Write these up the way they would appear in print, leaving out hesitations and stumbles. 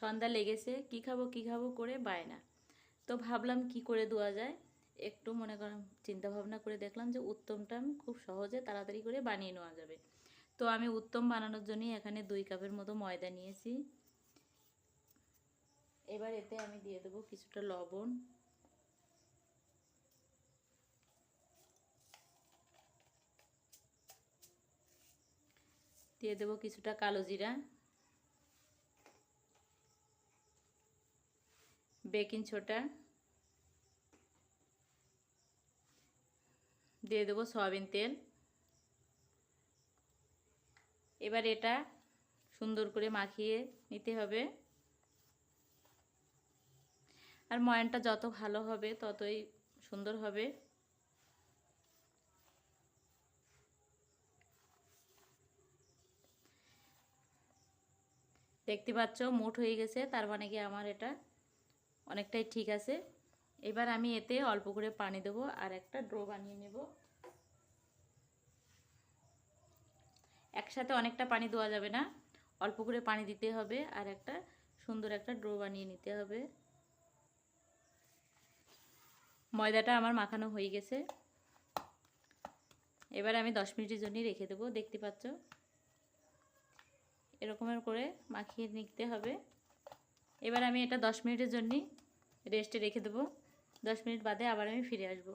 সন্ধ্যা লেগেছে, কি খাবো করে বায়না। তো ভাবলাম কি করে দেওয়া যায়, একটু মনে করেন চিন্তা ভাবনা করে দেখলাম যে উত্তমটা খুব সহজে তাড়াতাড়ি করে বানিয়ে নেওয়া যাবে। তো আমি উত্তম বানানোর জন্য এখানে 2 কাপের মতো ময়দা নিয়েছি। এবার এতে আমি দিয়ে দেবো কিছুটা লবণ, দিয়ে দেবো কিছুটা কালো জিরা, বেকিং সোডা, দিয়ে দেবো সয়াবিন তেল। এবার এটা সুন্দর করে মাখিয়ে নিতে হবে। আর ময়ানটা যত ভালো হবে ততই সুন্দর হবে। দেখতে পাচ্ছ মোট হয়ে গেছে, তার মানে কি আমার এটা অনেকটাই ঠিক আছে। এবার আমি এতে অল্প করে পানি দেবো আর একটা ডো বানিয়ে নেব। একসাথে অনেকটা পানি দেওয়া যাবে না, অল্প করে পানি দিতে হবে আর একটা সুন্দর একটা ডো বানিয়ে নিতে হবে। ময়দাটা আমার মাখানো হয়ে গেছে। এবার আমি 10 মিনিটের জন্য রেখে দেবো। দেখতে পাচ্ছ এরকমের করে মাখিয়ে নিতে হবে। এবার আমি এটা 10 মিনিটের জন্য রেস্টে রেখে দেবো। 10 মিনিট বাদে আবার আমি ফিরে আসব।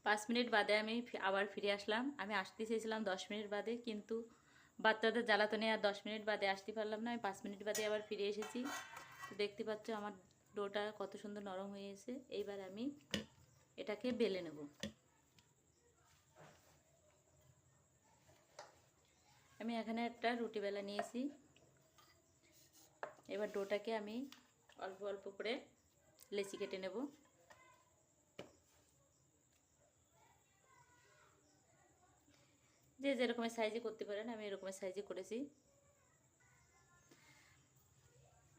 5 মিনিট বাদে আমি আবার ফিরে আসলাম। আমি আসতে চেয়েছিলাম 10 মিনিট বাদে, কিন্তু বাচ্চাদের জ্বালাতনে আর 10 মিনিট বাদে আসতে পারলাম না। আমি 5 মিনিট বাদে আবার ফিরে এসেছি। তো দেখতে পাচ্ছ আমার ডোটা কত সুন্দর নরম হয়েছে। এইবার আমি এটাকে বেলে নেব। আমি এখানে একটা রুটি বেলা নিয়েছি। এবার ডোটাকে আমি অল্প অল্প করে লেচি কেটে নেব। যে যেরকমের সাইজে করতে পারেন, আমি এরকমের সাইজে করেছি।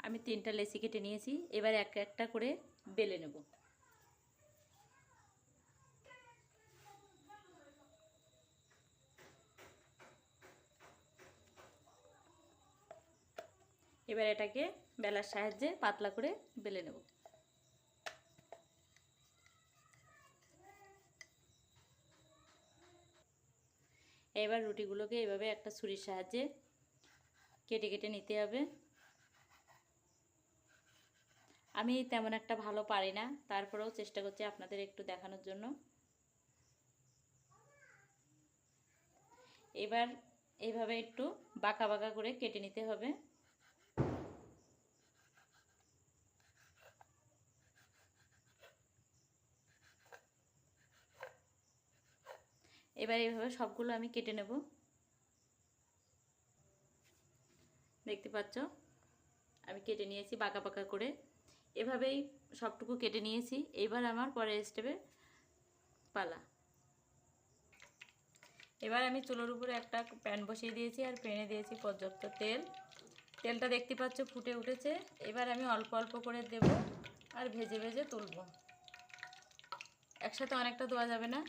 আমি 3টা লেচি কেটে নিয়েছি। এবার একটা একটা করে বেলে নেব। এবার এটাকে বেলার সাহায্যে পাতলা করে বেলে নেব। এবার রুটিগুলোকে এভাবে একটা ছুরির সাহায্যে কেটে কেটে নিতে হবে। আমি তেমন একটা ভালো পারি না, তারপরেও চেষ্টা করছি আপনাদের একটু দেখানোর জন্য। এবার এইভাবে একটু বাঁকা বাঁকা করে কেটে নিতে হবে। এবার এইভাবে সবগুলো আমি কেটে নেব। দেখতে পাচ্ছ আমি কেটে নিয়েছি বাঁকা বাঁকা করে। এভাবেই সবটুকু কেটে নিয়েছি। এবার আমার পরের স্টেপে পালা। এবার আমি চুলোর উপরে একটা প্যান বসিয়ে দিয়েছি আর প্যানে দিয়েছি পর্যাপ্ত তেল। তেলটা দেখতে পাচ্ছ ফুটে উঠেছে। এবার আমি অল্প অল্প করে দেব আর ভেজে ভেজে তুলব। একসাথে অনেকটা দেওয়া যাবে না।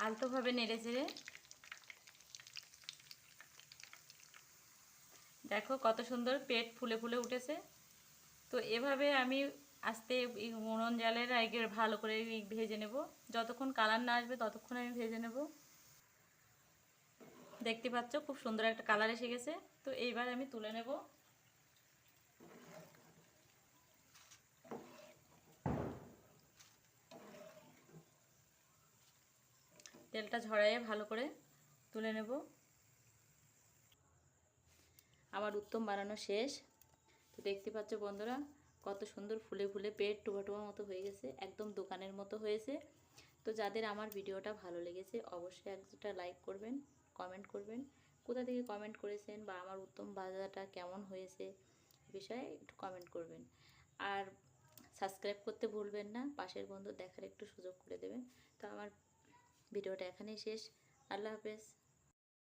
আলতোভাবে নেড়ে চেড়ে দেখো কত সুন্দর পেট ফুলে ফুলে উঠেছে। তো এভাবে আমি আস্তে উনুন জালের আগে ভালো করে ভেজে নেব। যতক্ষণ কালার না আসবে ততক্ষণ আমি ভেজে নেব। দেখতে পাচ্ছ খুব সুন্দর একটা কালার এসে গেছে। তো এইবার আমি তুলে নেব। তেলটা ঝরাইয়ে ভালো করে তুলে নেব। আমার উত্তম বানানো শেষ। তো দেখতে পাচ্ছ বন্ধুরা কত সুন্দর ফুলে ফুলে পেট টোবা টোবা মতো হয়ে গেছে, একদম দোকানের মতো হয়েছে। তো যাদের আমার ভিডিওটা ভালো লেগেছে অবশ্যই একটা লাইক করবেন, কমেন্ট করবেন, কোথা থেকে কমেন্ট করেছেন বা আমার উত্তম ভাজাটা কেমন হয়েছে বিষয়ে একটু কমেন্ট করবেন। আর সাবস্ক্রাইব করতে ভুলবেন না, পাশের বন্ধু দেখার একটু সুযোগ করে দেবেন। তো আমার ভিডিওটা এখানেই শেষ। আল্লাহ হাফেজ।